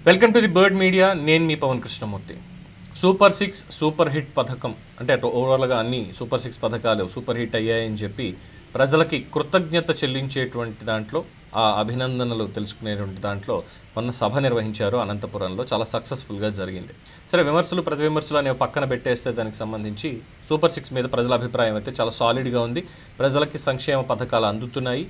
Welcome to the Bird Media. నేను మీ Pavan Krishnamurthy. Super 6 super hit పథకం అంటే ఓవరాల్గా అన్ని సూపర్ 6 పథకాలు సూపర్ హిట్ అయ్యాయని చెప్పి ప్రజలకి కృతజ్ఞత చెల్లించేటువంటి దాంట్లో ఆ అభినందనలు తెలుసుకునేటువంటి దాంట్లో మొన్న సభ నిర్వహించారు అనంతపురంలో. చాలా సక్సెస్ఫుల్గా జరిగింది. సరే, విమర్శలు ప్రతి విమర్శలు అనేవి పక్కన పెట్టేస్తే దానికి సంబంధించి సూపర్ 6 మీద ప్రజల అభిప్రాయం అయితే చాలా సాలిడ్గా ఉంది. ప్రజలకి సంక్షేమ పథకాలు అందుతున్నాయి.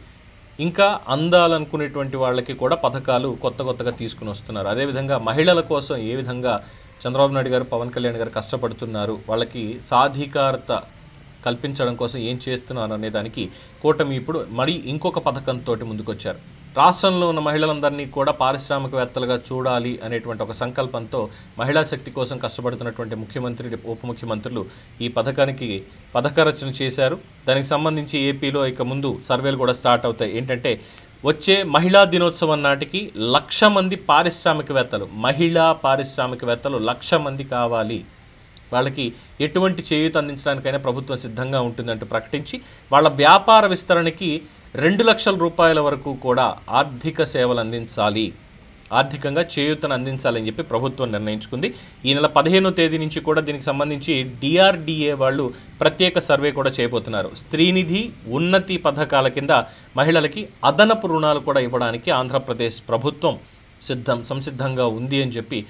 ఇంకా అందాలనుకునేటువంటి వాళ్ళకి కూడా పథకాలు కొత్తగా తీసుకుని వస్తున్నారు. అదేవిధంగా మహిళల కోసం ఏ విధంగా చంద్రబాబు నాయుడు గారు, పవన్ కళ్యాణ్ గారు కష్టపడుతున్నారు, వాళ్ళకి సాధికారత కల్పించడం కోసం ఏం చేస్తున్నారు అనే దానికి కూటమి ఇప్పుడు మరి ఇంకొక పథకంతో ముందుకొచ్చారు. రాష్ట్రంలో ఉన్న మహిళలందరినీ కూడా పారిశ్రామికవేత్తలుగా చూడాలి అనేటువంటి ఒక సంకల్పంతో మహిళా శక్తి కోసం కష్టపడుతున్నటువంటి ముఖ్యమంత్రి, ఉప ముఖ్యమంత్రులు ఈ పథకానికి పథక రచన చేశారు. దానికి సంబంధించి ఏపీలో ఇక ముందు సర్వేలు కూడా స్టార్ట్ అవుతాయి. ఏంటంటే వచ్చే మహిళా దినోత్సవం నాటికి 1,00,000 మంది పారిశ్రామికవేత్తలు, మహిళా పారిశ్రామికవేత్తలు 1,00,000 మంది కావాలి. వాళ్ళకి ఎటువంటి చేయూత అందించడానికైనా ప్రభుత్వం సిద్ధంగా ఉంటుందంటూ ప్రకటించి వాళ్ళ వ్యాపార విస్తరణకి 2 లక్షల రూపాయల వరకు కూడా ఆర్థిక సేవలు అందించాలి, ఆర్థికంగా చేయూతను అందించాలని చెప్పి ప్రభుత్వం నిర్ణయించుకుంది. ఈ నెల 15వ తేదీ నుంచి కూడా దీనికి సంబంధించి డిఆర్డిఏ వాళ్ళు ప్రత్యేక సర్వే కూడా చేయబోతున్నారు. స్త్రీనిధి, ఉన్నతి పథకాల కింద మహిళలకి అదనపు రుణాలు కూడా ఇవ్వడానికి ఆంధ్రప్రదేశ్ ప్రభుత్వం సంసిద్ధంగా ఉంది అని చెప్పి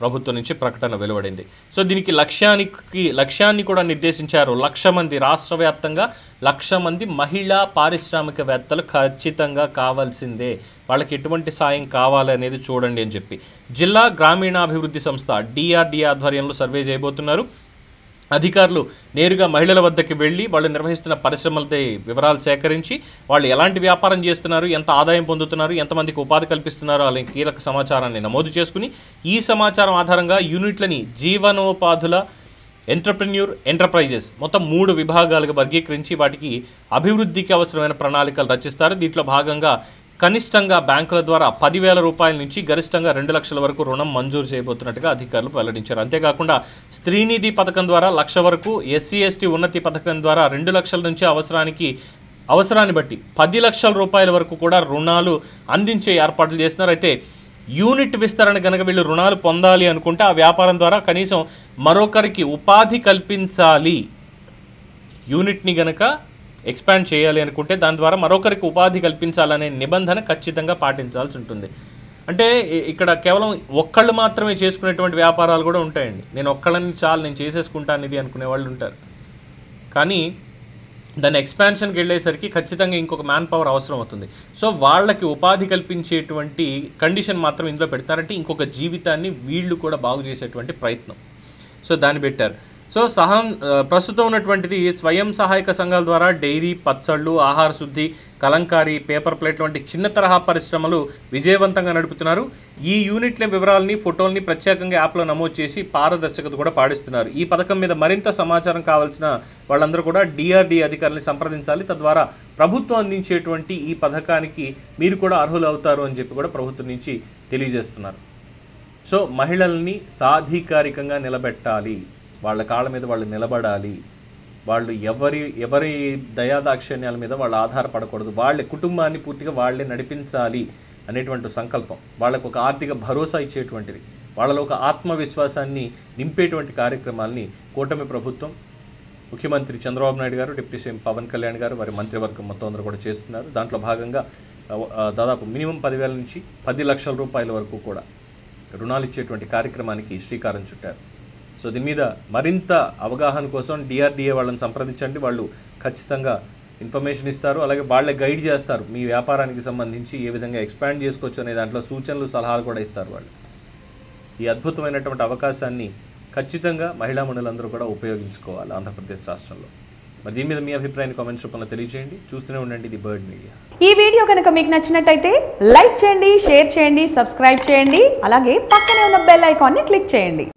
ప్రభుత్వం నుంచి ప్రకటన వెలువడింది. సో దీనికి లక్ష్యాన్ని కూడా నిర్దేశించారు. 1,00,000 మంది, రాష్ట్ర వ్యాప్తంగా 1,00,000 మంది మహిళా పారిశ్రామికవేత్తలు ఖచ్చితంగా కావాల్సిందే. వాళ్ళకి ఎటువంటి సాయం కావాలనేది చూడండి అని చెప్పి జిల్లా గ్రామీణాభివృద్ధి సంస్థ డిఆర్డిఏ ఆధ్వర్యంలో సర్వే చేయబోతున్నారు. అధికారులు నేరుగా మహిళల వద్దకు వెళ్ళి వాళ్ళు నిర్వహిస్తున్న పరిశ్రమలతో వివరాలు సేకరించి వాళ్ళు ఎలాంటి వ్యాపారం చేస్తున్నారు, ఎంత ఆదాయం పొందుతున్నారు, ఎంతమందికి ఉపాధి కల్పిస్తున్నారు అనే కీలక సమాచారాన్ని నమోదు చేసుకుని ఈ సమాచారం ఆధారంగా యూనిట్లని జీవనోపాధుల, ఎంటర్ప్రైజెస్ మొత్తం 3 విభాగాలుగా వర్గీకరించి వాటికి అభివృద్ధికి అవసరమైన ప్రణాళికలు రచిస్తారు. దీంట్లో భాగంగా కనిష్టంగా బ్యాంకుల ద్వారా 10,000 రూపాయల నుంచి గరిష్టంగా 2 లక్షల వరకు రుణం మంజూరు చేయబోతున్నట్టుగా అధికారులు వెల్లడించారు. అంతేకాకుండా స్త్రీనిధి పథకం ద్వారా 1,00,000 వరకు, ఎస్సీ ఎస్టీ ఉన్నతి పథకం ద్వారా 2 లక్షల నుంచి అవసరాన్ని బట్టి 10 లక్షల రూపాయల వరకు కూడా రుణాలు అందించే ఏర్పాట్లు చేస్తున్నారు. అయితే యూనిట్ విస్తరణ కనుక వీళ్ళు రుణాలు పొందాలి అనుకుంటే ఆ వ్యాపారం ద్వారా కనీసం మరొకరికి ఉపాధి కల్పించాలి. యూనిట్ని గనక ఎక్స్పాండ్ చేయాలి అనుకుంటే దాని ద్వారా మరొకరికి ఉపాధి కల్పించాలనే నిబంధన ఖచ్చితంగా పాటించాల్సి ఉంటుంది. అంటే ఇక్కడ కేవలం ఒక్కళ్ళు మాత్రమే చేసుకునేటువంటి వ్యాపారాలు కూడా ఉంటాయండి. నేను ఒక్కళ్ళని చాలు, నేను చేసేసుకుంటాను ఇది అనుకునే వాళ్ళు ఉంటారు. కానీ దాని ఎక్స్పాన్షన్కి వెళ్ళేసరికి ఖచ్చితంగా ఇంకొక మ్యాన్ పవర్ అవసరం అవుతుంది. సో వాళ్ళకి ఉపాధి కల్పించేటువంటి కండిషన్ మాత్రం ఇందులో పెడతారంటే ఇంకొక జీవితాన్ని వీళ్ళు కూడా బాగు చేసేటువంటి ప్రయత్నం. సో దాన్ని పెట్టారు. సో ప్రస్తుతం ఉన్నటువంటిది స్వయం సహాయక సంఘాల ద్వారా డైరీ, పచ్చళ్ళు, ఆహార శుద్ధి, కలంకారీ, పేపర్ ప్లేట్ వంటి చిన్న తరహా పరిశ్రమలు విజయవంతంగా నడుపుతున్నారు. ఈ యూనిట్ల వివరాలని, ఫోటోల్ని ప్రత్యేకంగా యాప్లో నమోదు చేసి పారదర్శకత కూడా పాటిస్తున్నారు. ఈ పథకం మీద మరింత సమాచారం కావాల్సిన వాళ్ళందరూ కూడా డిఆర్డీ అధికారులను సంప్రదించాలి. తద్వారా ప్రభుత్వం అందించేటువంటి ఈ పథకానికి మీరు కూడా అర్హులు అవుతారు అని చెప్పి కూడా ప్రభుత్వం నుంచి తెలియజేస్తున్నారు. సో మహిళల్ని సాధికారికంగా నిలబెట్టాలి, వాళ్ళ కాళ్ళ మీద వాళ్ళు నిలబడాలి, వాళ్ళు ఎవరి దయాదాక్షిణ్యాల మీద వాళ్ళు ఆధారపడకూడదు, వాళ్ళ కుటుంబాన్ని పూర్తిగా వాళ్ళే నడిపించాలి అనేటువంటి సంకల్పం, వాళ్ళకు ఒక ఆర్థిక భరోసా ఇచ్చేటువంటిది, వాళ్ళలో ఒక ఆత్మవిశ్వాసాన్ని నింపేటువంటి కార్యక్రమాల్ని కూటమి ప్రభుత్వం, ముఖ్యమంత్రి చంద్రబాబు నాయుడు గారు, డిప్యూటీ సీఎం పవన్ కళ్యాణ్ గారు, వారి మంత్రివర్గం మొత్తం అందరూ కూడా చేస్తున్నారు. దాంట్లో భాగంగా దాదాపు మినిమం 10,000 నుంచి 10 లక్షల రూపాయల వరకు కూడా రుణాలు ఇచ్చేటువంటి కార్యక్రమానికి శ్రీకారం చుట్టారు. సో దీని మీద మరింత అవగాహన కోసం డిఆర్డిఏ వాళ్ళని సంప్రదించండి. వాళ్ళు ఖచ్చితంగా ఇన్ఫర్మేషన్ ఇస్తారు, అలాగే వాళ్ళే గైడ్ చేస్తారు. మీ వ్యాపారానికి సంబంధించి ఏ విధంగా ఎక్స్పాండ్ చేసుకోవచ్చు అనే దాంట్లో సూచనలు, సలహాలు కూడా ఇస్తారు వాళ్ళు. ఈ అద్భుతమైనటువంటి అవకాశాన్ని ఖచ్చితంగా మహిళా మనులందరూ కూడా ఉపయోగించుకోవాలి ఆంధ్రప్రదేశ్ రాష్ట్రంలో. మరి దీని మీద మీ అభిప్రాయాన్ని కామెంట్స్ రూపంలో తెలియజేయండి. చూస్తూనే ఉండండి ది బర్డ్ మీడియా. ఈ వీడియో కనుక మీకు నచ్చినట్టయితే లైక్ చేయండి, షేర్ చేయండి, సబ్స్క్రైబ్ చేయండి, అలాగే పక్కనే ఉన్న బెల్ ఐకాన్ని క్లిక్ చేయండి.